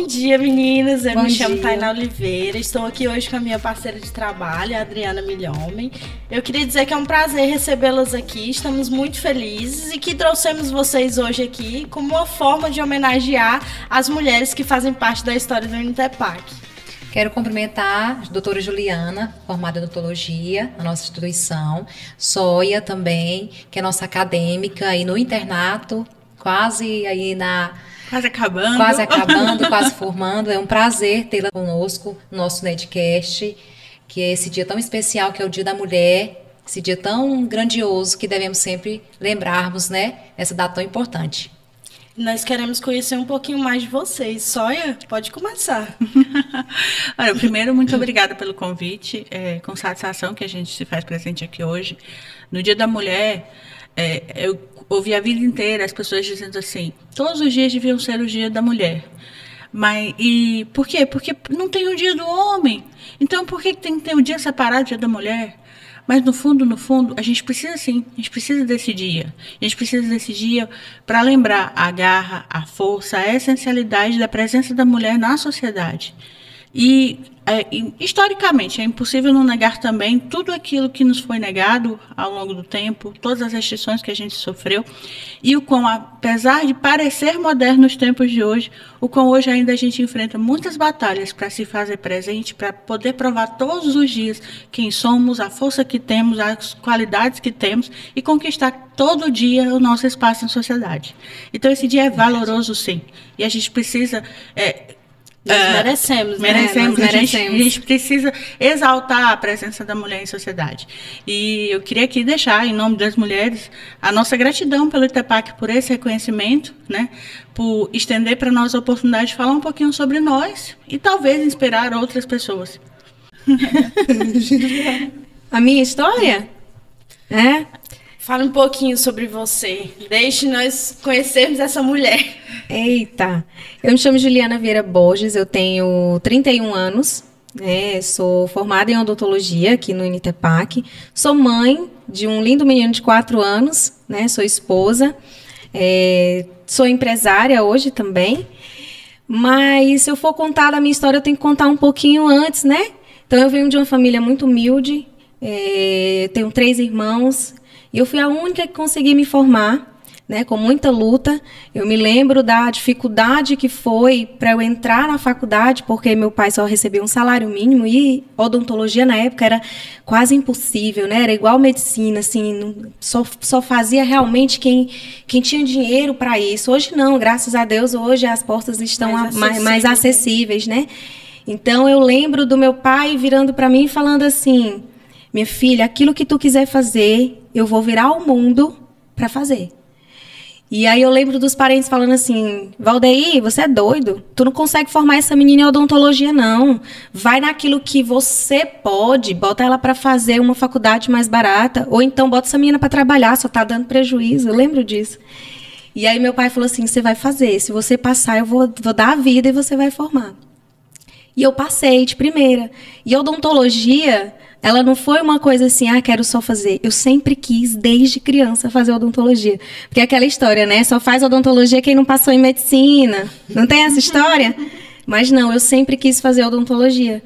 Bom dia, meninas. Eu Bom me chamo dia. Tainá Oliveira. Estou aqui hoje com a minha parceira de trabalho, a Adriana Milhomem. Eu queria dizer que é um prazer recebê-las aqui. Estamos muito felizes e que trouxemos vocês hoje aqui como uma forma de homenagear as mulheres que fazem parte da história do Unitepac. Quero cumprimentar a doutora Juliana, formada em odontologia, na nossa instituição. Sóia também, que é nossa acadêmica aí no internato, quase aí na... Quase acabando. Quase acabando, quase formando. É um prazer tê-la conosco no nosso Netcast, que é esse dia tão especial, que é o Dia da Mulher, esse dia tão grandioso que devemos sempre lembrarmos, né? Nessa data tão importante. Nós queremos conhecer um pouquinho mais de vocês. Sóia, pode começar. Olha, primeiro, muito obrigada pelo convite. É com satisfação que a gente se faz presente aqui hoje. No Dia da Mulher, eu ouvi a vida inteira as pessoas dizendo assim, todos os dias deviam ser o Dia da Mulher. E por quê? Porque não tem o Dia do Homem. Então, por que tem que ter um dia separado, Dia da Mulher? Mas, no fundo, a gente precisa sim, a gente precisa desse dia. A gente precisa desse dia para lembrar a garra, a força, a essencialidade da presença da mulher na sociedade. E, historicamente, é impossível não negar também tudo aquilo que nos foi negado ao longo do tempo, todas as restrições que a gente sofreu, e o quão, apesar de parecer moderno nos tempos de hoje, o quão hoje ainda a gente enfrenta muitas batalhas para se fazer presente, para poder provar todos os dias quem somos, a força que temos, as qualidades que temos, e conquistar todo dia o nosso espaço na sociedade. Então, esse dia é valoroso, sim, e a gente precisa... Nós merecemos, né? Merecemos. A gente precisa exaltar a presença da mulher em sociedade. E eu queria aqui deixar, em nome das mulheres, a nossa gratidão pelo Unitepac, por esse reconhecimento, né? Por estender para nós a oportunidade de falar um pouquinho sobre nós e talvez inspirar outras pessoas. A minha história? Fala um pouquinho sobre você. Deixe nós conhecermos essa mulher. Eita, eu me chamo Juliana Vieira Borges, eu tenho 31 anos, né? Sou formada em odontologia aqui no Unitepac, sou mãe de um lindo menino de 4 anos, né? Sou esposa, sou empresária hoje também, mas se eu for contar da minha história, eu tenho que contar um pouquinho antes, né? Então eu venho de uma família muito humilde, tenho 3 irmãos, e eu fui a única que consegui me formar, né, com muita luta. Eu me lembro da dificuldade que foi para eu entrar na faculdade, porque meu pai só recebia um salário mínimo e odontologia na época era quase impossível, né? Era igual medicina, assim, só fazia realmente quem tinha dinheiro para isso. Hoje não, graças a Deus, hoje as portas estão mais acessíveis, né? Então eu lembro do meu pai virando para mim e falando assim: minha filha, aquilo que tu quiser fazer, eu vou virar o mundo para fazer. E aí eu lembro dos parentes falando assim: Valdeir, você é doido? Tu não consegue formar essa menina em odontologia, não. Vai naquilo que você pode, bota ela para fazer uma faculdade mais barata, ou então bota essa menina para trabalhar, só tá dando prejuízo. Eu lembro disso. E aí meu pai falou assim: você vai fazer, se você passar, eu vou dar a vida e você vai formar. E eu passei de primeira. E odontologia, ela não foi uma coisa assim, quero só fazer. Eu sempre quis, desde criança, fazer odontologia. Porque é aquela história, né? Só faz odontologia quem não passou em medicina. Não tem essa história? Mas não, eu sempre quis fazer odontologia.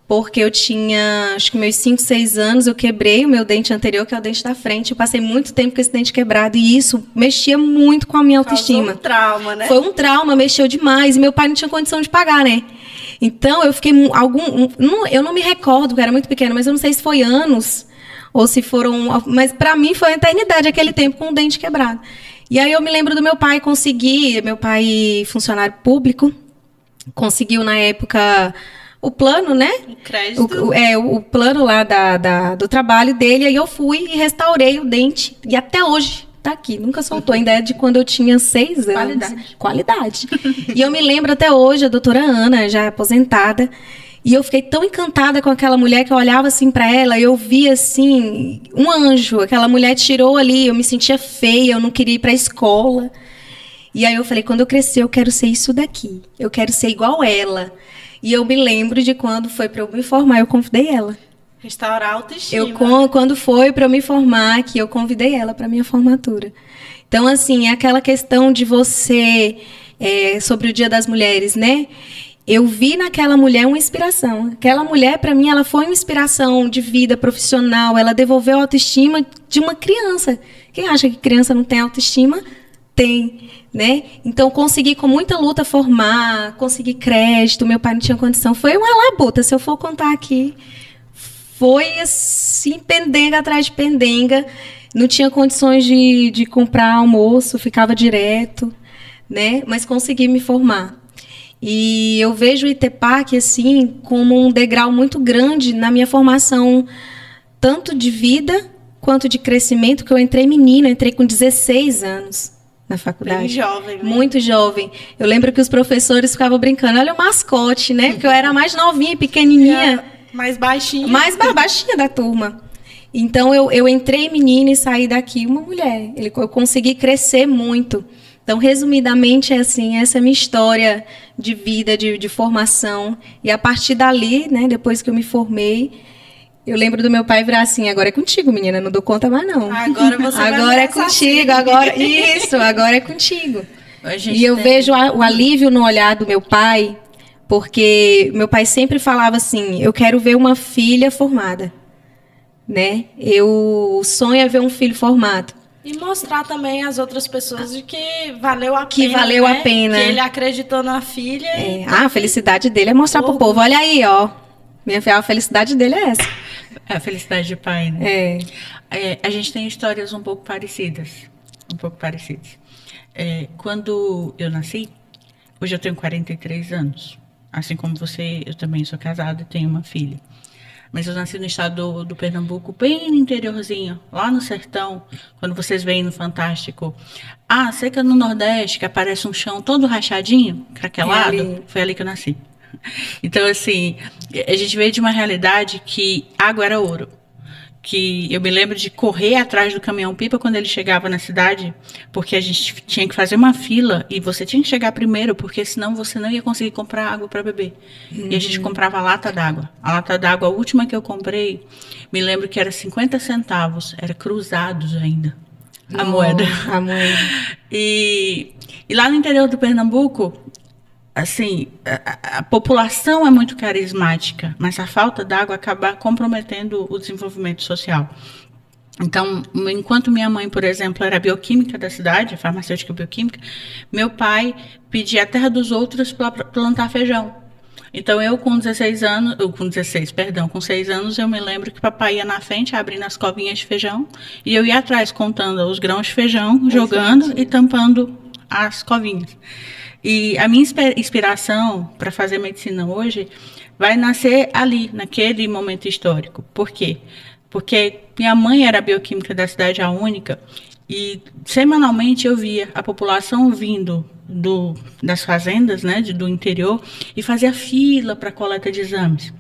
Porque eu tinha, acho que meus 5, 6 anos, eu quebrei o meu dente anterior, que é o dente da frente. Eu passei muito tempo com esse dente quebrado. E isso mexia muito com a minha autoestima. Foi um trauma, né? Foi um trauma, mexeu demais. E meu pai não tinha condição de pagar, né? Então, eu fiquei eu não me recordo, porque eu era muito pequena, mas eu não sei se foi anos ou se foram... Mas, para mim, foi uma eternidade aquele tempo com o dente quebrado. E aí, eu me lembro do meu pai meu pai, funcionário público, conseguiu, na época, o plano, né? O crédito. O plano lá do trabalho dele. Aí, eu fui e restaurei o dente. E até hoje... tá aqui, nunca soltou, ainda é de quando eu tinha 6 anos. Qualidade. E eu me lembro até hoje, a doutora Ana, já aposentada, e eu fiquei tão encantada com aquela mulher que eu olhava assim para ela, eu via assim, um anjo, aquela mulher tirou ali, eu me sentia feia, eu não queria ir para a escola. E aí eu falei, quando eu crescer, eu quero ser isso daqui, eu quero ser igual ela. E eu me lembro de quando foi para eu me formar, eu convidei ela. Restaurar a autoestima. Quando foi para eu me formar, que eu convidei ela para minha formatura. Então, assim, é aquela questão de você sobre o Dia das Mulheres, né? Eu vi naquela mulher uma inspiração. Aquela mulher, para mim, ela foi uma inspiração de vida profissional. Ela devolveu a autoestima de uma criança. Quem acha que criança não tem autoestima? Tem, né? Então, consegui com muita luta formar, consegui crédito, meu pai não tinha condição. Foi uma labuta, se eu for contar aqui. Foi assim, pendenga atrás de pendenga. Não tinha condições de comprar almoço, ficava direto, né? Mas consegui me formar. E eu vejo o ITEPAC, assim, como um degrau muito grande na minha formação, tanto de vida quanto de crescimento, que eu entrei menina, entrei com 16 anos na faculdade. Bem jovem, né? Muito jovem. Eu lembro que os professores ficavam brincando, olha o mascote, né? Porque eu era mais novinha, pequenininha. Mais baixinha. Mais baixinha da turma. Então, eu entrei menina e saí daqui uma mulher. Eu consegui crescer muito. Então, resumidamente, é assim, essa é a minha história de vida, de formação. E a partir dali, né, depois que eu me formei, eu lembro do meu pai virar assim, agora é contigo, menina, não dou conta mais não. Agora você vai agora é contigo, agora isso, agora é contigo. E eu vejo o alívio no olhar do meu pai, porque meu pai sempre falava assim, eu quero ver uma filha formada, né? O sonho é ver um filho formado. E mostrar também às outras pessoas de que valeu a pena. Que valeu a pena. Que ele acreditou na filha. A felicidade dele é mostrar pro povo. Olha aí, ó. Minha filha, a felicidade dele é essa. É a felicidade de pai, né? A gente tem histórias um pouco parecidas. Quando eu nasci, hoje eu tenho 43 anos. Assim como você, eu também sou casada e tenho uma filha. Mas eu nasci no estado do Pernambuco, bem no interiorzinho, lá no sertão, quando vocês veem no Fantástico. Seca no Nordeste, que aparece um chão todo rachadinho, craquelado. Foi ali que eu nasci. Então, assim, a gente veio de uma realidade que água era ouro. Que eu me lembro de correr atrás do caminhão-pipa quando ele chegava na cidade, porque a gente tinha que fazer uma fila e você tinha que chegar primeiro, porque senão você não ia conseguir comprar água para beber. E a gente comprava lata d'água. A lata d'água, a última que eu comprei, me lembro que era 50 centavos, era cruzados ainda, a moeda. E lá no interior do Pernambuco, assim, a população é muito carismática, mas a falta d'água acaba comprometendo o desenvolvimento social. Então, enquanto minha mãe, por exemplo, era bioquímica da cidade, farmacêutica bioquímica, meu pai pedia a terra dos outros para plantar feijão. Então, com 6 anos, eu me lembro que papai ia na frente, abrindo as covinhas de feijão, e eu ia atrás, contando os grãos de feijão, jogando e tampando as covinhas. E a minha inspiração para fazer medicina hoje vai nascer ali, naquele momento histórico. Por quê? Porque minha mãe era bioquímica da cidade, a única, e semanalmente eu via a população vindo das fazendas, né, do interior, e fazia fila para coleta de exames.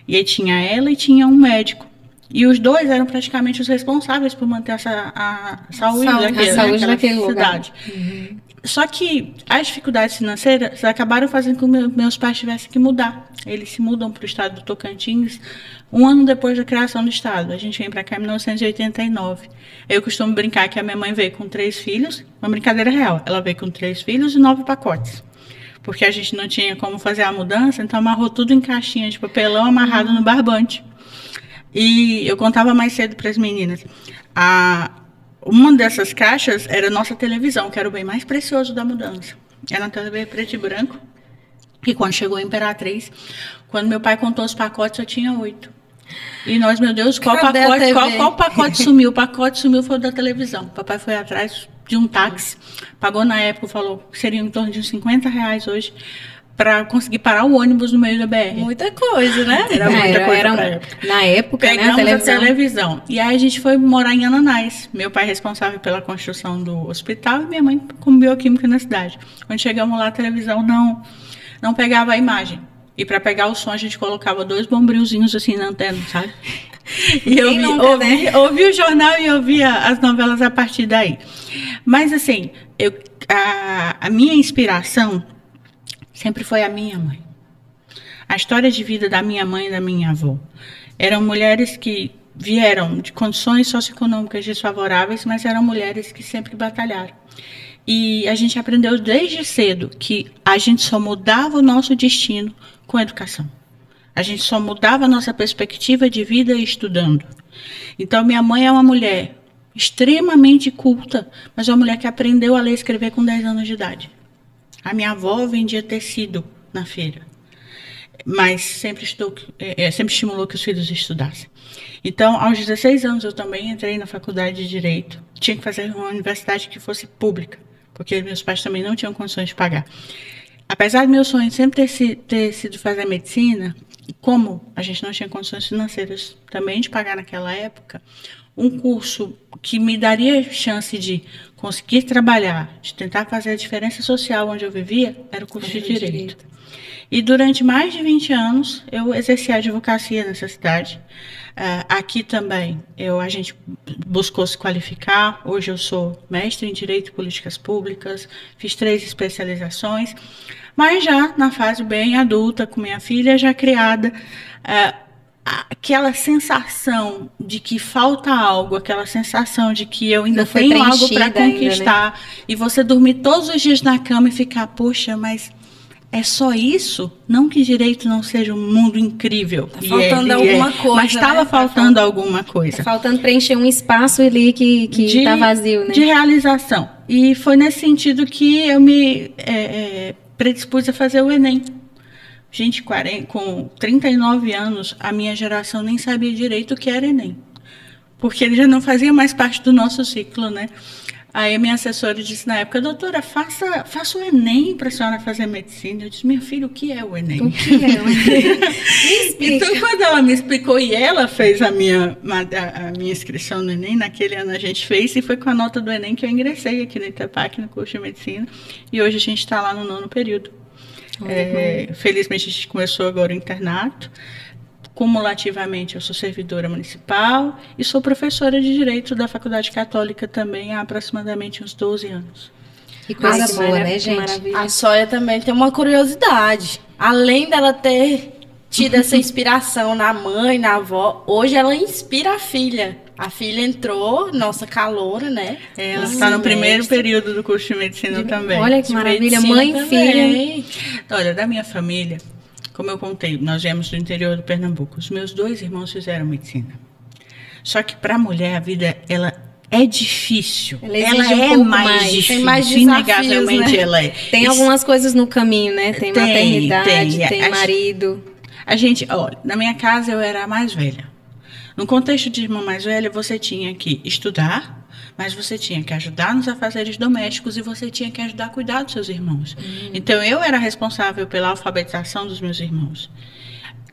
E aí tinha ela e tinha um médico. E os dois eram praticamente os responsáveis por manter a saúde daquela cidade. Uhum. Só que as dificuldades financeiras acabaram fazendo com que meus pais tivessem que mudar. Eles se mudam para o estado do Tocantins 1 ano depois da criação do estado. A gente vem para cá em 1989. Eu costumo brincar que a minha mãe veio com 3 filhos, uma brincadeira real. Ela veio com 3 filhos e 9 pacotes. Porque a gente não tinha como fazer a mudança, então amarrou tudo em caixinha de papelão amarrado no barbante. E eu contava mais cedo para as meninas. Uma dessas caixas era a nossa televisão, que era o bem mais precioso da mudança. Era uma TV preto e branco. E quando chegou a Imperatriz, quando meu pai contou os pacotes, eu tinha 8. E nós, meu Deus, qual pacote sumiu? O pacote sumiu foi o da televisão. O papai foi atrás de um táxi, pagou na época, falou que seria em torno de uns R$50 hoje, para conseguir parar o ônibus no meio da BR. Muita coisa, né? Era muita coisa pra época. Na época, pegamos, né? A televisão. E aí a gente foi morar em Ananás. Meu pai responsável pela construção do hospital e minha mãe como bioquímica na cidade. Quando chegamos lá, a televisão não pegava a imagem. E para pegar o som, a gente colocava 2 bombrilzinhos assim na antena, sabe? E eu ouvi o jornal e ouvia as novelas a partir daí. Mas assim, a minha inspiração sempre foi a minha mãe. A história de vida da minha mãe e da minha avó. Eram mulheres que vieram de condições socioeconômicas desfavoráveis, mas eram mulheres que sempre batalharam. E a gente aprendeu desde cedo que a gente só mudava o nosso destino com a educação. A gente só mudava a nossa perspectiva de vida estudando. Então, minha mãe é uma mulher extremamente culta, mas é uma mulher que aprendeu a ler e escrever com 10 anos de idade. A minha avó vendia tecido na feira, mas sempre estimulou que os filhos estudassem. Então, aos 16 anos, eu também entrei na faculdade de Direito. Tinha que fazer uma universidade que fosse pública, porque meus pais também não tinham condições de pagar. Apesar do meu sonho sempre ter sido fazer medicina, como a gente não tinha condições financeiras também de pagar naquela época, um curso que me daria chance de conseguir trabalhar, de tentar fazer a diferença social onde eu vivia, era o curso de Direito. E durante mais de 20 anos, eu exerci a advocacia nessa cidade. Aqui também, a gente buscou se qualificar. Hoje eu sou mestre em Direito e Políticas Públicas, fiz 3 especializações, mas já na fase bem adulta, com minha filha já criada, aquela sensação de que falta algo, aquela sensação de que eu ainda tenho algo para conquistar, ainda, né? E você dormir todos os dias na cama e ficar, poxa, mas é só isso? Não que direito não seja um mundo incrível. Tá faltando alguma coisa. Mas estava faltando alguma coisa. Tá faltando preencher um espaço ali que está vazio, né? De realização. E foi nesse sentido que eu me predispus a fazer o Enem. Gente, com 39 anos, a minha geração nem sabia direito o que era Enem. Porque ele já não fazia mais parte do nosso ciclo, né? Aí a minha assessora disse na época, doutora, faça o Enem para a senhora fazer medicina. Eu disse, minha filha, o que é o Enem? O que é o Enem? Me explica. Então, quando ela me explicou e ela fez a minha inscrição no Enem, naquele ano a gente fez, e foi com a nota do Enem que eu ingressei aqui no INTEPAC, no curso de medicina, e hoje a gente está lá no 9º período. Felizmente a gente começou agora o internato. Cumulativamente, eu sou servidora municipal e sou professora de Direito da Faculdade Católica também há aproximadamente uns 12 anos. Que coisa boa, né, gente? A Sóia também tem uma curiosidade. Além dela ter tido essa inspiração na mãe, na avó, hoje ela inspira a filha. A filha entrou, nossa caloura, né? Ela está no primeiro período do curso de medicina também. Olha que maravilha, mãe e filha. Olha, da minha família, como eu contei, nós viemos do interior do Pernambuco. Os meus 2 irmãos fizeram medicina. Só que para a mulher, a vida, ela é difícil. Ela é mais difícil. Tem mais desafios, inegavelmente, né? ela é. Tem algumas coisas no caminho, né? Tem maternidade, tem marido. A gente, olha, na minha casa eu era a mais velha. No contexto de irmã mais velha, você tinha que estudar, mas você tinha que ajudar nos afazeres domésticos e você tinha que ajudar a cuidar dos seus irmãos. Então, eu era responsável pela alfabetização dos meus irmãos.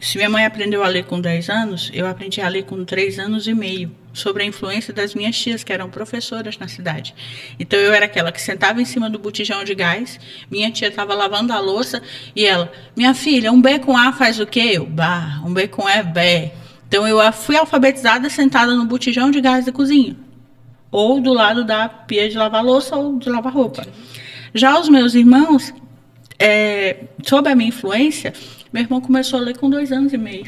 Se minha mãe aprendeu a ler com 10 anos, eu aprendi a ler com 3 anos e meio, sobre a influência das minhas tias, que eram professoras na cidade. Então, eu era aquela que sentava em cima do botijão de gás, minha tia estava lavando a louça e ela, minha filha, um B com A faz o quê? Eu, bah, um B com E, bé. Então, eu fui alfabetizada sentada no botijão de gás da cozinha. Ou do lado da pia de lavar louça ou de lavar roupa. Já os meus irmãos, sob a minha influência, meu irmão começou a ler com 2 anos e meio.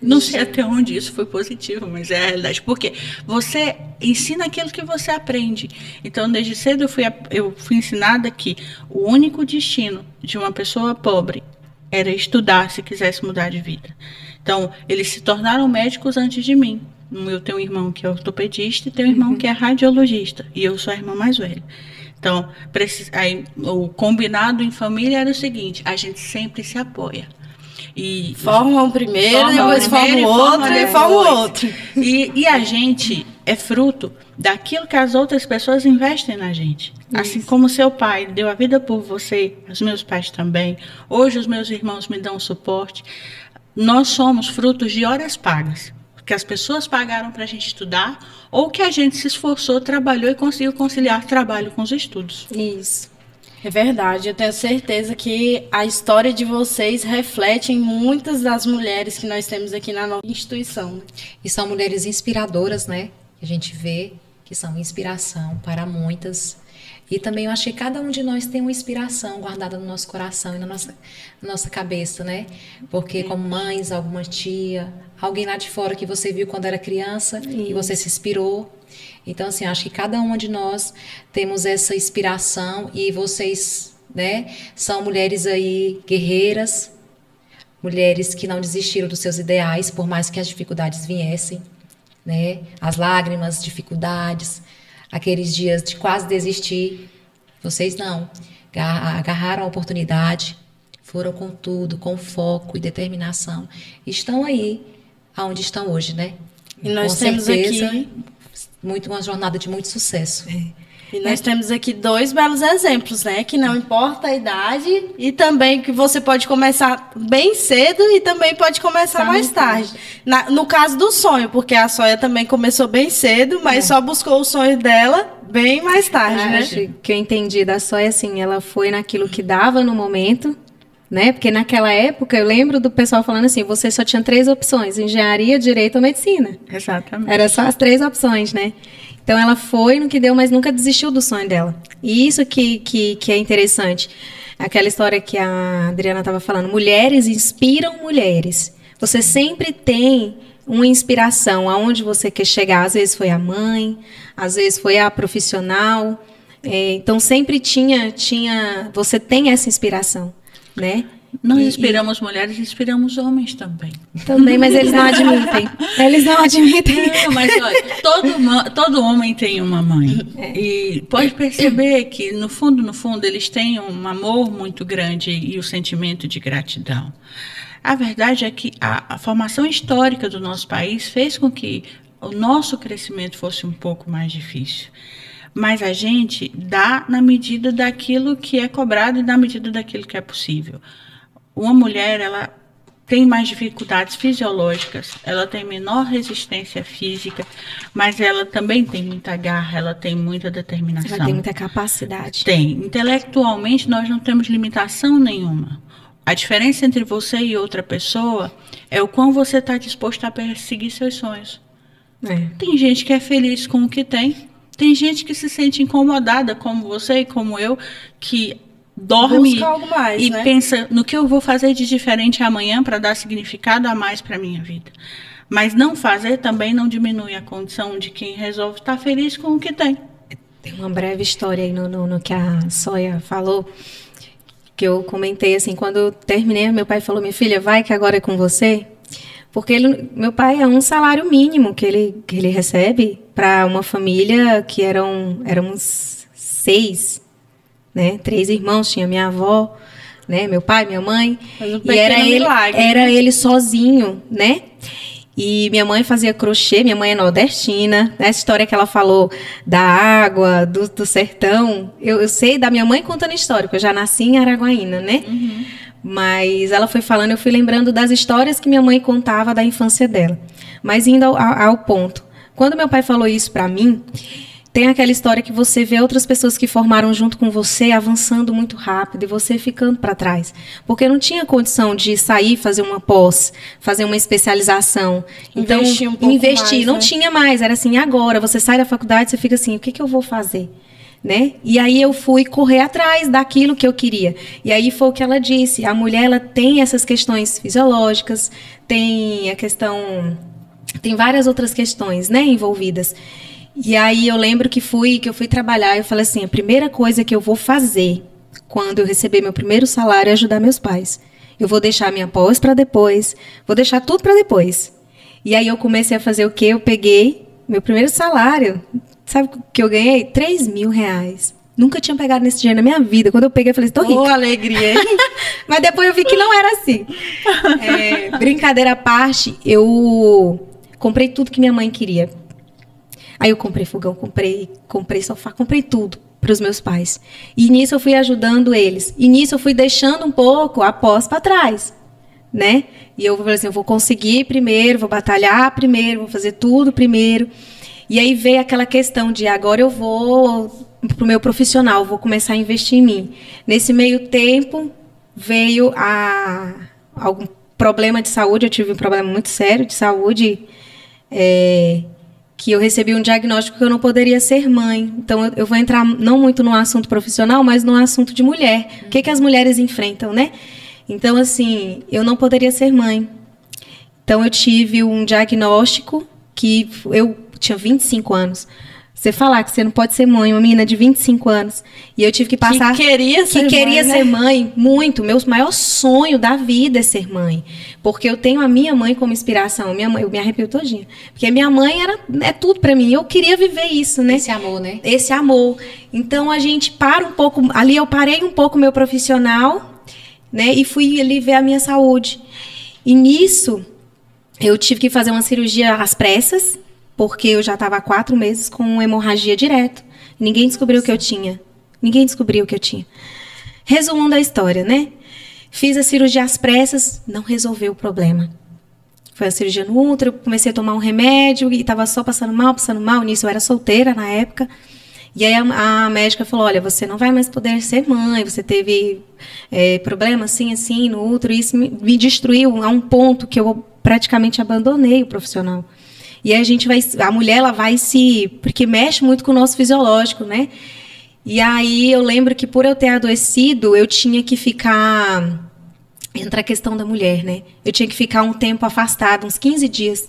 Não sei até onde isso foi positivo, mas é a realidade. Porque você ensina aquilo que você aprende. Então, desde cedo eu fui ensinada que o único destino de uma pessoa pobre era estudar se quisesse mudar de vida. Então, eles se tornaram médicos antes de mim. Eu tenho um irmão que é ortopedista e tenho um irmão que é radiologista. E eu sou a irmã mais velha. Então, o combinado em família era o seguinte, a gente sempre se apoia. E forma o primeiro, depois forma o outro e forma o outro. E a gente é fruto daquilo que as outras pessoas investem na gente. Isso. Assim como seu pai deu a vida por você, os meus pais também. Hoje os meus irmãos me dão suporte. Nós somos frutos de horas pagas. Que as pessoas pagaram para a gente estudar ou que a gente se esforçou, trabalhou e conseguiu conciliar trabalho com os estudos. Isso. É verdade, eu tenho certeza que a história de vocês reflete em muitas das mulheres que nós temos aqui na nossa instituição. E são mulheres inspiradoras, né? Que a gente vê, que são inspiração para muitas. E também eu acho que cada um de nós tem uma inspiração guardada no nosso coração e na nossa cabeça, né? Porque como mães, alguma tia, alguém lá de fora que você viu quando era criança e você se inspirou. Então, assim, eu acho que cada uma de nós temos essa inspiração e vocês, né, são mulheres aí guerreiras, mulheres que não desistiram dos seus ideais, por mais que as dificuldades viessem, né? As lágrimas, dificuldades, aqueles dias de quase desistir, vocês não. Agarraram a oportunidade, foram com tudo, com foco e determinação. Estão aí, aonde estão hoje, né? E nós com temos certeza, aqui uma jornada de muito sucesso. E nós temos aqui 2 belos exemplos, né? Que não importa a idade e também que você pode começar bem cedo e também pode começar mais tarde. No caso do sonho, porque a Sóia também começou bem cedo, mas só buscou o sonho dela bem mais tarde, né? Acho que eu entendi da Sóia, assim, ela foi naquilo que dava no momento, né? Porque naquela época, eu lembro do pessoal falando assim, você só tinha 3 opções, engenharia, direito ou medicina. Exatamente. Era só as 3 opções, né? Então, ela foi no que deu, mas nunca desistiu do sonho dela. E isso que é interessante. Aquela história que a Adriana estava falando. Mulheres inspiram mulheres. Você sempre tem uma inspiração aonde você quer chegar. Às vezes foi a mãe, às vezes foi a profissional. Então, sempre você tem essa inspiração, né? Nós inspiramos mulheres e inspiramos homens também. Também, mas eles não admitem. Eles não admitem. Não, mas olha, todo homem tem uma mãe. E pode perceber que, no fundo, eles têm um amor muito grande e o sentimento de gratidão. A verdade é que a formação histórica do nosso país fez com que o nosso crescimento fosse um pouco mais difícil. Mas a gente dá na medida daquilo que é cobrado e na medida daquilo que é possível. Uma mulher, ela tem mais dificuldades fisiológicas, ela tem menor resistência física, mas ela também tem muita garra, ela tem muita determinação. Ela tem muita capacidade. Tem. Intelectualmente, nós não temos limitação nenhuma. A diferença entre você e outra pessoa é o quão você está disposto a perseguir seus sonhos. Tem gente que é feliz com o que tem, tem gente que se sente incomodada, como você e como eu, que dorme mais, e né? pensa no que eu vou fazer de diferente amanhã para dar significado a mais para a minha vida. Mas não fazer também não diminui a condição de quem resolve estar feliz com o que tem. Tem uma breve história aí no que a Sóia falou, que eu comentei assim, quando eu terminei, meu pai falou, minha filha, vai que agora é com você. Porque meu pai é um salário mínimo que ele recebe para uma família que éramos 6, né? 3 irmãos, tinha minha avó, né? Meu pai, minha mãe. E era ele sozinho, né? E minha mãe fazia crochê, minha mãe é nordestina. Essa história que ela falou da água, do sertão, eu sei da minha mãe contando história, porque eu já nasci em Araguaína, né? Uhum. Mas ela foi falando, eu fui lembrando das histórias que minha mãe contava da infância dela. Mas indo ao ponto. Quando meu pai falou isso pra mim, tem aquela história que você vê outras pessoas que formaram junto com você avançando muito rápido e você ficando para trás. Porque não tinha condição de sair, fazer uma pós, fazer uma especialização. Então, Investir um pouco mais, não né? tinha mais. Era assim, agora, você sai da faculdade, você fica assim, o que eu vou fazer? Né? E aí eu fui correr atrás daquilo que eu queria. E aí foi o que ela disse, a mulher ela tem essas questões fisiológicas, tem a questão, tem várias outras questões, né, envolvidas. E aí eu lembro que eu fui trabalhar, eu falei assim, a primeira coisa que eu vou fazer quando eu receber meu primeiro salário é ajudar meus pais. Eu vou deixar minha pós para depois, vou deixar tudo para depois. E aí eu comecei a fazer o quê? Eu peguei meu primeiro salário, sabe o que eu ganhei? R$3.000. Nunca tinha pegado nesse dinheiro na minha vida. Quando eu peguei, eu falei, tô rica. Ô, alegria, hein? Mas depois eu vi que não era assim. Brincadeira à parte, eu comprei tudo que minha mãe queria. Aí eu comprei fogão, comprei sofá, comprei tudo para os meus pais. E nisso eu fui ajudando eles. E nisso eu fui deixando um pouco a pós para trás, né? E eu falei assim, eu vou conseguir primeiro, vou batalhar primeiro, vou fazer tudo primeiro. E aí veio aquela questão de agora eu vou para o meu profissional, vou começar a investir em mim. Nesse meio tempo veio algum problema de saúde, eu tive um problema muito sério de saúde, que eu recebi um diagnóstico que eu não poderia ser mãe. Então, eu vou entrar não muito no assunto profissional, mas no assunto de mulher. O que as mulheres enfrentam, né? Então, assim, eu não poderia ser mãe. Então, eu tive um diagnóstico que eu tinha 25 anos. Você falar que você não pode ser mãe, uma menina de 25 anos. E eu tive que passar... Que queria ser mãe, muito. Meu maior sonho da vida é ser mãe. Porque eu tenho a minha mãe como inspiração. Minha mãe, eu me arrepio todinha. Porque minha mãe é tudo pra mim. Eu queria viver isso, né? Esse amor, né? Esse amor. Então, a gente para um pouco... Ali eu parei um pouco o meu profissional, né? E fui ali ver a minha saúde. E nisso, eu tive que fazer uma cirurgia às pressas, porque eu já estava há 4 meses com hemorragia direto. Ninguém descobriu o que eu tinha. Ninguém descobriu o que eu tinha. Resumo da história, né? Fiz a cirurgia às pressas, não resolveu o problema. Foi a cirurgia no útero, comecei a tomar um remédio e estava só passando mal. Nisso eu era solteira na época. E aí a médica falou, olha, você não vai mais poder ser mãe, você teve problema assim, no útero. E isso me destruiu a um ponto que eu praticamente abandonei o profissional. E a mulher, ela vai porque mexe muito com o nosso fisiológico, né? E aí eu lembro que por eu ter adoecido, eu tinha que entra a questão da mulher, né? Eu tinha que ficar um tempo afastada, uns 15 dias.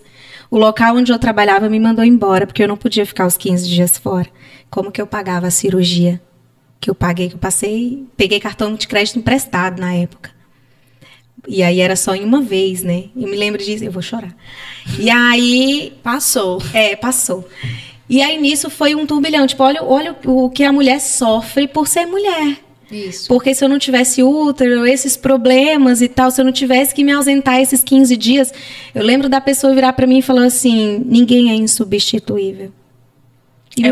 O local onde eu trabalhava me mandou embora, porque eu não podia ficar os 15 dias fora. Como que eu pagava a cirurgia que eu peguei cartão de crédito emprestado na época. E aí era só em uma vez, né? Eu me lembro disso, eu vou chorar. E aí... Passou. Passou. E aí nisso foi um turbilhão. Tipo, olha o que a mulher sofre por ser mulher. Isso. Porque se eu não tivesse útero, esses problemas e tal, se eu não tivesse que me ausentar esses 15 dias, eu lembro da pessoa virar para mim e falar assim, ninguém é insubstituível.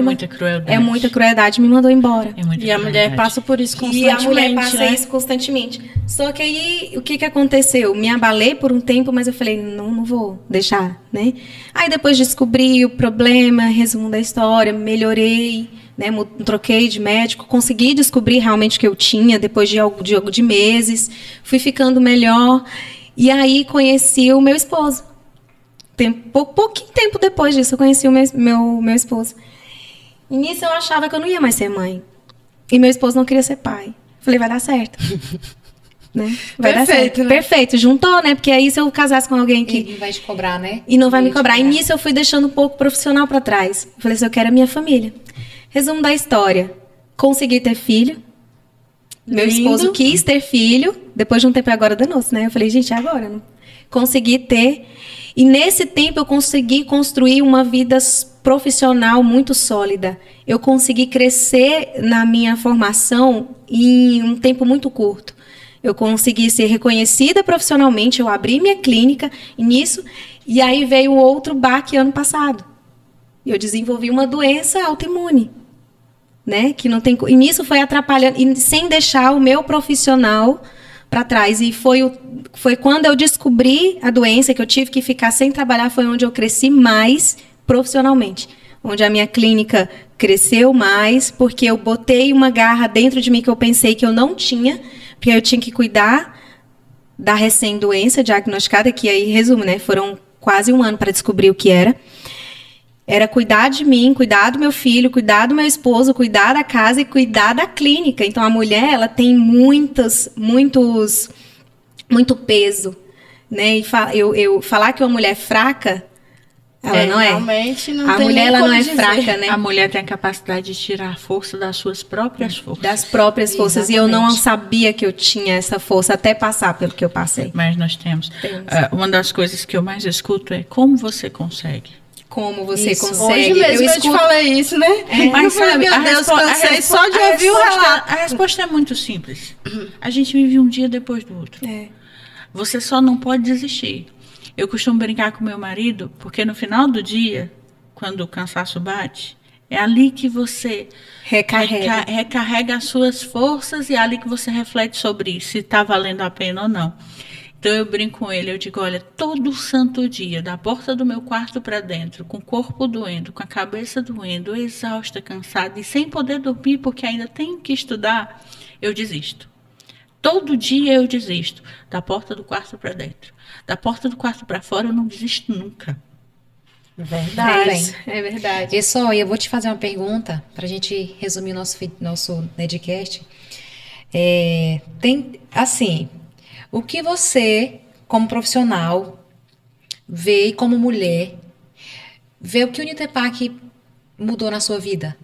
Muita crueldade. É muita crueldade, me mandou embora. E a mulher passa por isso constantemente. E a mulher passa isso constantemente. Só que aí, o que aconteceu? Me abalei por um tempo, mas eu falei, não vou deixar, né? Aí depois descobri o problema, resumo da história, melhorei, né? Troquei de médico, consegui descobrir realmente o que eu tinha, depois de meses, fui ficando melhor. E aí conheci o meu esposo. Pouquinho tempo depois disso, eu conheci o meu esposo. E nisso eu achava que eu não ia mais ser mãe. E meu esposo não queria ser pai. Falei, vai dar certo. Né? Vai dar certo. Né? Perfeito. Juntou, né? Porque aí se eu casasse com alguém que... E vai te cobrar, né? E não vai me cobrar. E nisso eu fui deixando um pouco profissional para trás. Falei assim, eu quero a minha família. Resumo da história. Consegui ter filho. Meu esposo quis ter filho. Depois de um tempo agora danou-se, né? Eu falei, gente, é agora. Não? Consegui ter. E nesse tempo eu consegui construir uma vida profissional muito sólida. Eu consegui crescer na minha formação em um tempo muito curto. Eu consegui ser reconhecida profissionalmente, eu abri minha clínica e aí veio outro baque ano passado. Eu desenvolvi uma doença autoimune, né? Que não tem, e nisso foi atrapalhando, e sem deixar o meu profissional para trás. E foi quando eu descobri a doença, que eu tive que ficar sem trabalhar, foi onde eu cresci mais profissionalmente, onde a minha clínica cresceu mais, porque eu botei uma garra dentro de mim que eu pensei que eu não tinha, porque eu tinha que cuidar da recém-doença diagnosticada, que aí, resumo, né, foram quase 1 ano para descobrir o que era. Era cuidar de mim, cuidar do meu filho, cuidar do meu esposo, cuidar da casa e cuidar da clínica. Então, a mulher, ela tem muito peso, né? E falar que uma mulher é fraca, ela não é. Realmente não a tem mulher, nem ela como não é dizer. fraca, né? A mulher tem a capacidade de tirar força das suas próprias forças. Das próprias forças. Exatamente. E eu não sabia que eu tinha essa força até passar pelo que eu passei. Mas nós temos. Uma das coisas que eu mais escuto é como você consegue. Como você Isso. consegue. Hoje mesmo eu te falei isso, né? Mas sabe, meu Deus, cansei só de ouvir o relato. A resposta é muito simples. A gente vive um dia depois do outro. Você só não pode desistir. Eu costumo brincar com meu marido, porque no final do dia, quando o cansaço bate, é ali que você recarrega as suas forças e é ali que você reflete sobre se está valendo a pena ou não. Então eu brinco com ele, eu digo, olha, todo santo dia, da porta do meu quarto para dentro, com o corpo doendo, com a cabeça doendo, exausta, cansada e sem poder dormir porque ainda tenho que estudar, eu desisto. Todo dia eu desisto, da porta do quarto para dentro. Da porta do quarto para fora eu não desisto nunca. Verdade. É verdade. E só, eu vou te fazer uma pergunta para a gente resumir nosso Nedcast. Assim, o que você, como profissional, vê e como mulher, vê o que o Unitepac mudou na sua vida?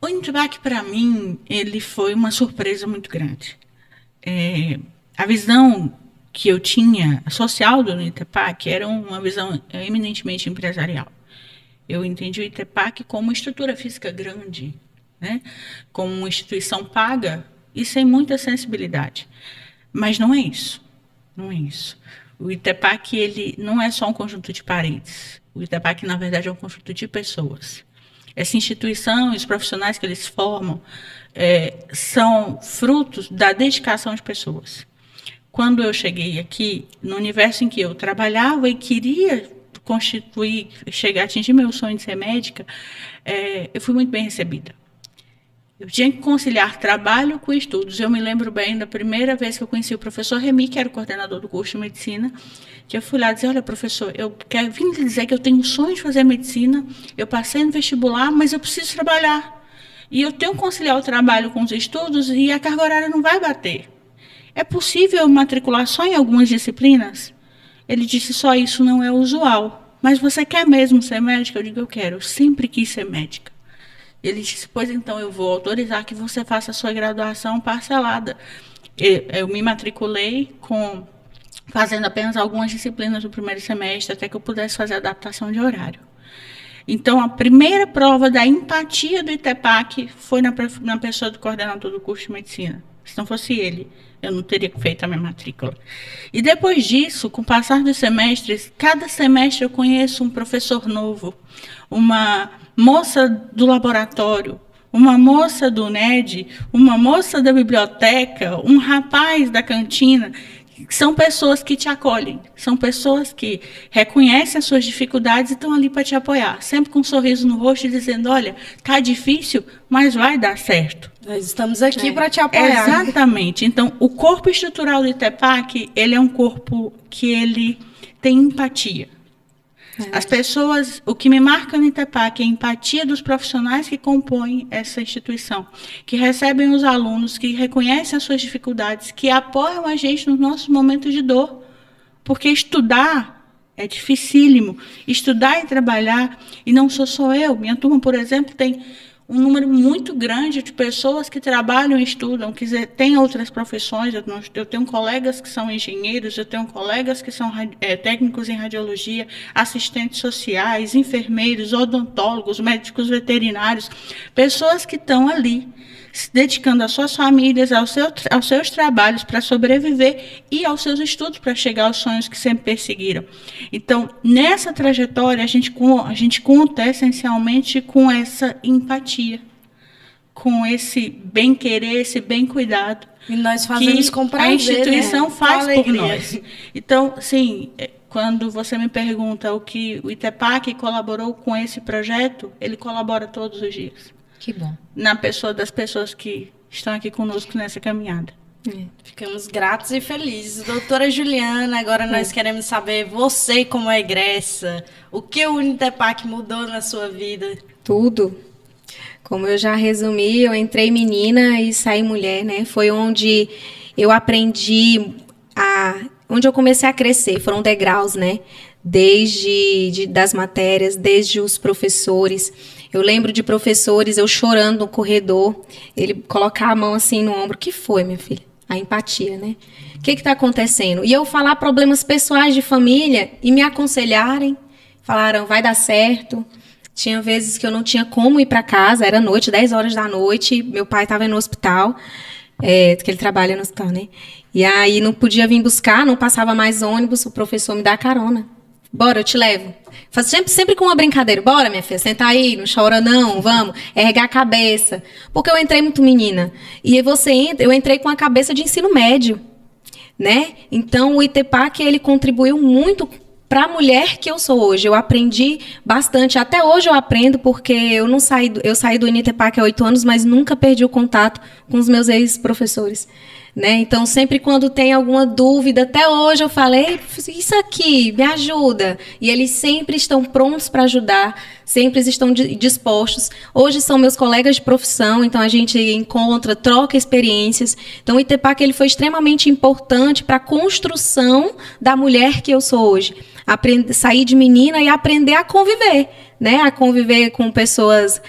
O Unitepac, para mim, ele foi uma surpresa muito grande. A visão que eu tinha social do Unitepac era uma visão eminentemente empresarial. Eu entendi o Unitepac como uma estrutura física grande, né? Como uma instituição paga e sem muita sensibilidade. Mas não é isso. Não é isso. O Unitepac, ele não é só um conjunto de paredes. O Unitepac, na verdade, é um conjunto de pessoas. Essa instituição e os profissionais que eles formam são frutos da dedicação de pessoas. Quando eu cheguei aqui, no universo em que eu trabalhava e queria atingir meu sonho de ser médica, eu fui muito bem recebida. Eu tinha que conciliar trabalho com estudos. Eu me lembro bem da primeira vez que eu conheci o professor Remy, que era o coordenador do curso de medicina, que eu fui lá dizer, olha, professor, eu vim lhe dizer que eu tenho um sonho de fazer medicina, eu passei no vestibular, mas eu preciso trabalhar. E eu tenho que conciliar o trabalho com os estudos e a carga horária não vai bater. É possível matricular só em algumas disciplinas? Ele disse, só isso não é usual. Mas você quer mesmo ser médica? Eu digo, eu quero, eu sempre quis ser médica. Ele disse, pois então eu vou autorizar que você faça a sua graduação parcelada. Eu me matriculei fazendo apenas algumas disciplinas do primeiro semestre, até que eu pudesse fazer adaptação de horário. Então, a primeira prova da empatia do Unitepac foi na pessoa do coordenador do curso de medicina. Se não fosse ele, eu não teria feito a minha matrícula. E depois disso, com o passar dos semestres, cada semestre eu conheço um professor novo, uma moça do laboratório, uma moça do NED, uma moça da biblioteca, um rapaz da cantina. São pessoas que te acolhem, são pessoas que reconhecem as suas dificuldades e estão ali para te apoiar, sempre com um sorriso no rosto, dizendo, olha, está difícil, mas vai dar certo. Nós estamos aqui para te apoiar. Exatamente. Então, o corpo estrutural do Unitepac, ele é um corpo que ele tem empatia. As pessoas, o que me marca no Unitepac é a empatia dos profissionais que compõem essa instituição, que recebem os alunos, que reconhecem as suas dificuldades, que apoiam a gente nos nossos momentos de dor. Porque estudar é dificílimo. Estudar e trabalhar, e não sou só eu. Minha turma, por exemplo, tem um número muito grande de pessoas que trabalham e estudam, que têm outras profissões. Eu tenho colegas que são engenheiros, eu tenho colegas que são técnicos em radiologia, assistentes sociais, enfermeiros, odontólogos, médicos veterinários, pessoas que estão ali se dedicando às suas famílias, aos seus trabalhos para sobreviver e aos seus estudos para chegar aos sonhos que sempre perseguiram. Então, nessa trajetória, a gente conta essencialmente com essa empatia, com esse bem-querer, esse bem-cuidado. E nós fazemos com prazer, a instituição, né, faz por alegria. nós. Então, sim, quando você me pergunta o que o Unitepac colaborou com esse projeto, ele colabora todos os dias. Que bom. Das pessoas que estão aqui conosco nessa caminhada. Ficamos gratos e felizes. Doutora Juliana, agora nós queremos saber, você como egressa, o que o Unitepac mudou na sua vida? Tudo. Como eu já resumi, eu entrei menina e saí mulher, né? Foi onde eu aprendi onde eu comecei a crescer, foram degraus, né? Desde das matérias, desde os professores. Eu lembro de professores, eu chorando no corredor, ele colocar a mão assim no ombro. O que foi, minha filha? A empatia, né? O que está acontecendo? E eu falar problemas pessoais de família e me aconselharem, falaram, vai dar certo. Tinha vezes que eu não tinha como ir para casa, era noite, 10 horas da noite, meu pai estava no hospital, que ele trabalha no hospital, né? E aí não podia vir buscar, não passava mais ônibus, o professor me dá carona. Bora, eu te levo. Faço sempre com uma brincadeira. Bora, minha filha, senta aí, não chora não, vamos. Erguer a cabeça. Porque eu entrei muito menina. E eu entrei com a cabeça de ensino médio, né? Então, o Unitepac, ele contribuiu muito para a mulher que eu sou hoje. Eu aprendi bastante. Até hoje eu aprendo, porque eu saí do Unitepac há 8 anos, mas nunca perdi o contato com os meus ex-professores. né? Então, sempre quando tem alguma dúvida, até hoje eu falei, isso aqui, me ajuda. E eles sempre estão prontos para ajudar, sempre estão dispostos. Hoje são meus colegas de profissão, então a gente encontra, troca experiências. Então, o ITEPAC ele foi extremamente importante para a construção da mulher que eu sou hoje. Sair de menina e aprender a conviver, né? A conviver com pessoas,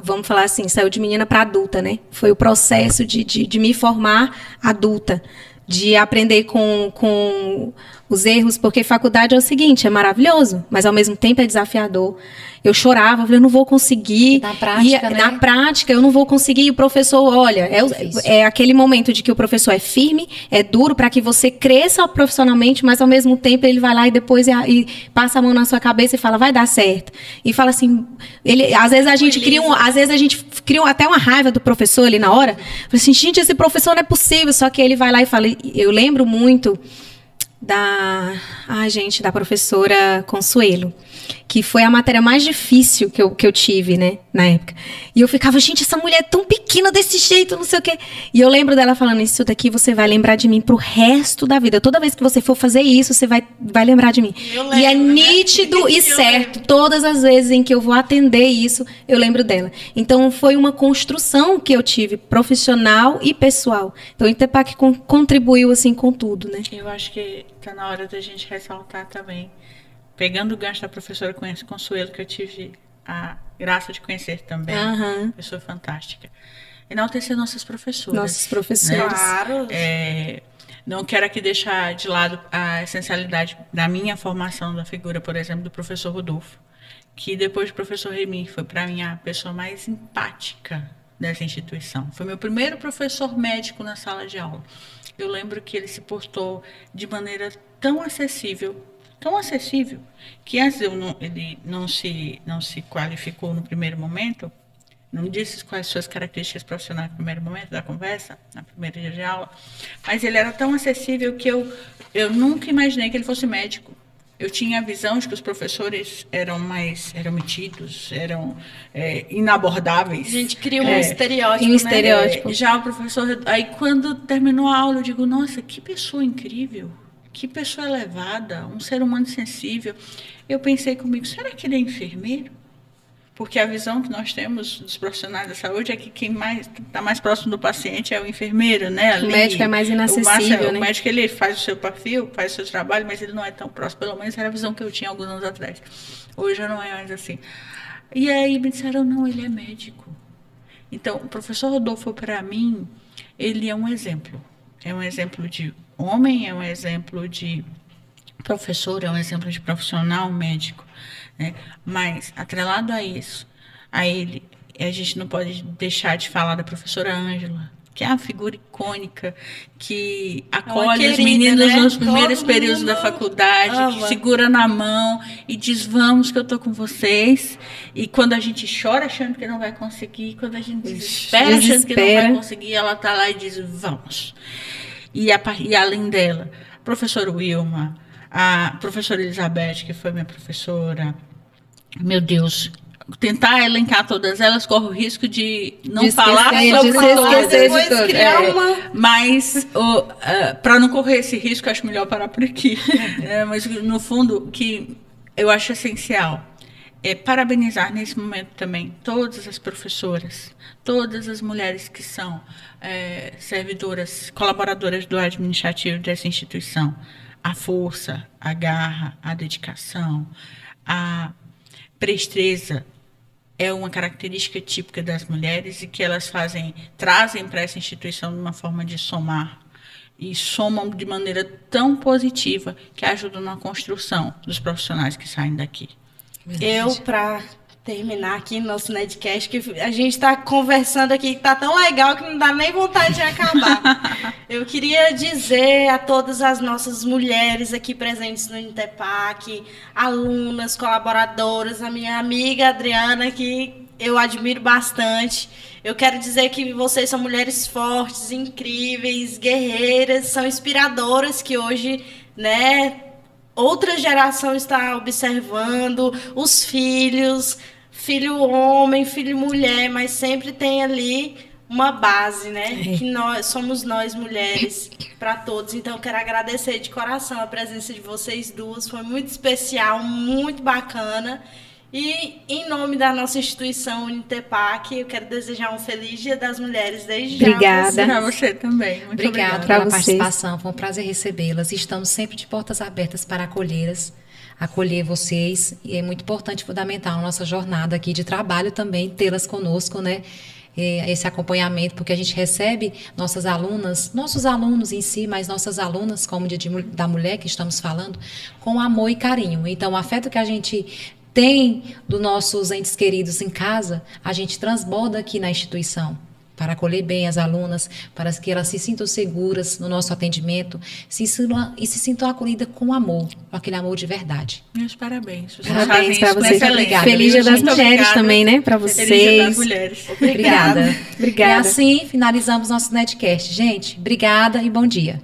vamos falar assim, saiu de menina para adulta, né? Foi o processo de me formar adulta, de aprender com os erros, porque faculdade é o seguinte, é maravilhoso, mas ao mesmo tempo é desafiador. Eu chorava, eu falei, eu não vou conseguir. Na prática, né? Na prática, eu não vou conseguir. E o professor, olha, é aquele momento de que o professor é firme, é duro, para que você cresça profissionalmente, mas ao mesmo tempo ele vai lá e depois e passa a mão na sua cabeça e fala, vai dar certo. E fala assim, às vezes a gente cria até uma raiva do professor ali na hora. Fala assim, gente, esse professor não é possível. Só que ele vai lá e fala, eu lembro muito da professora Consuelo, que foi a matéria mais difícil que eu tive, né, na época. E eu ficava, gente, essa mulher é tão pequena desse jeito, não sei o quê. E eu lembro dela falando, isso daqui você vai lembrar de mim pro resto da vida. Toda vez que você for fazer isso, você vai lembrar de mim. E é nítido e certo. Todas as vezes em que eu vou atender isso, eu lembro dela. Então, foi uma construção que eu tive, profissional e pessoal. Então, o ITEPAC contribuiu, assim, com tudo, né? Eu acho que tá na hora da gente ressaltar também, pegando o gancho da professora Consuelo, que eu tive a graça de conhecer também, pessoa fantástica. Enaltecer nossas professoras. Nossos professores. Né? Claro. Não quero aqui deixar de lado a essencialidade da minha formação da figura, por exemplo, do professor Rodolfo, que depois do professor Remy foi para mim a pessoa mais empática dessa instituição. Foi meu primeiro professor médico na sala de aula. Eu lembro que ele se portou de maneira tão acessível, que antes ele não se qualificou no primeiro momento, não disse quais suas características profissionais no primeiro momento da conversa, na primeira dia de aula, mas ele era tão acessível que eu nunca imaginei que ele fosse médico. Eu tinha a visão de que os professores eram metidos, eram inabordáveis. A gente cria um estereótipo, um estereótipo. Já o professor... Aí, quando terminou a aula, eu digo, nossa, que pessoa incrível, que pessoa elevada, um ser humano sensível. Eu pensei comigo, será que ele é enfermeiro? Porque a visão que nós temos dos profissionais da saúde é que quem está mais próximo do paciente é o enfermeiro, né? Ali, o médico é mais inacessível, né? O médico, ele faz o seu perfil, faz o seu trabalho, mas ele não é tão próximo. Pelo menos era a visão que eu tinha alguns anos atrás. Hoje já não é mais assim. E aí me disseram, não, ele é médico. Então, o professor Rodolfo, para mim, ele é um exemplo. É um exemplo de homem, é um exemplo de professor, é um exemplo de profissional médico. Né? Mas, atrelado a isso, a ele, a gente não pode deixar de falar da professora Ângela, que é uma figura icônica, que acolhe os meninos, né? Nos primeiros períodos da faculdade, que segura na mão e diz, vamos que eu tô com vocês. E quando a gente chora achando que não vai conseguir, quando a gente desespera achando que não vai conseguir, ela tá lá e diz, vamos. E além dela, a professora Wilma, a professora Elizabeth, que foi minha professora, meu Deus, tentar elencar todas elas corre o risco de não falar sobre todas. Mas para não correr esse risco, acho melhor parar por aqui. Mas no fundo, que eu acho essencial é parabenizar nesse momento também todas as professoras, todas as mulheres que são servidoras, colaboradoras do administrativo dessa instituição. A força, a garra, a dedicação, a presteza é uma característica típica das mulheres e que elas trazem para essa instituição de uma forma de somar. E somam de maneira tão positiva que ajudam na construção dos profissionais que saem daqui. Verdade. Para terminar aqui no nosso Nedcast, que a gente está conversando aqui, que está tão legal que não dá nem vontade de acabar. Eu queria dizer a todas as nossas mulheres aqui presentes no INTEPAC, alunas, colaboradoras, a minha amiga Adriana, que eu admiro bastante. Eu quero dizer que vocês são mulheres fortes, incríveis, guerreiras, são inspiradoras que hoje, né, outra geração está observando, os filho homem, filho mulher, mas sempre tem ali uma base, né? Que nós somos nós mulheres para todos. Então eu quero agradecer de coração a presença de vocês duas. Foi muito especial, muito bacana. E em nome da nossa instituição Unitepac, eu quero desejar um feliz Dia das Mulheres desde já. Obrigada. Para você também. Muito Obrigada obrigada. pela Pra vocês. participação. Foi um prazer recebê-las. Estamos sempre de portas abertas para acolher vocês. E é muito importante, fundamental a nossa jornada aqui de trabalho também, tê-las conosco, né? Esse acompanhamento, porque a gente recebe nossas alunas, nossos alunos em si, mas nossas alunas, como da mulher que estamos falando, com amor e carinho. Então, o afeto que a gente tem dos nossos entes queridos em casa, a gente transborda aqui na instituição, para acolher bem as alunas, para que elas se sintam seguras no nosso atendimento e se sintam acolhidas com amor, com aquele amor de verdade. Meus parabéns. Vocês Parabéns fazem para isso com vocês. excelência. Feliz Dia das Muito Mulheres obrigada. também, né? Para Feliz Dia das vocês. Mulheres. Obrigada. Obrigada. E assim finalizamos nosso Netcast. Gente, obrigada e bom dia.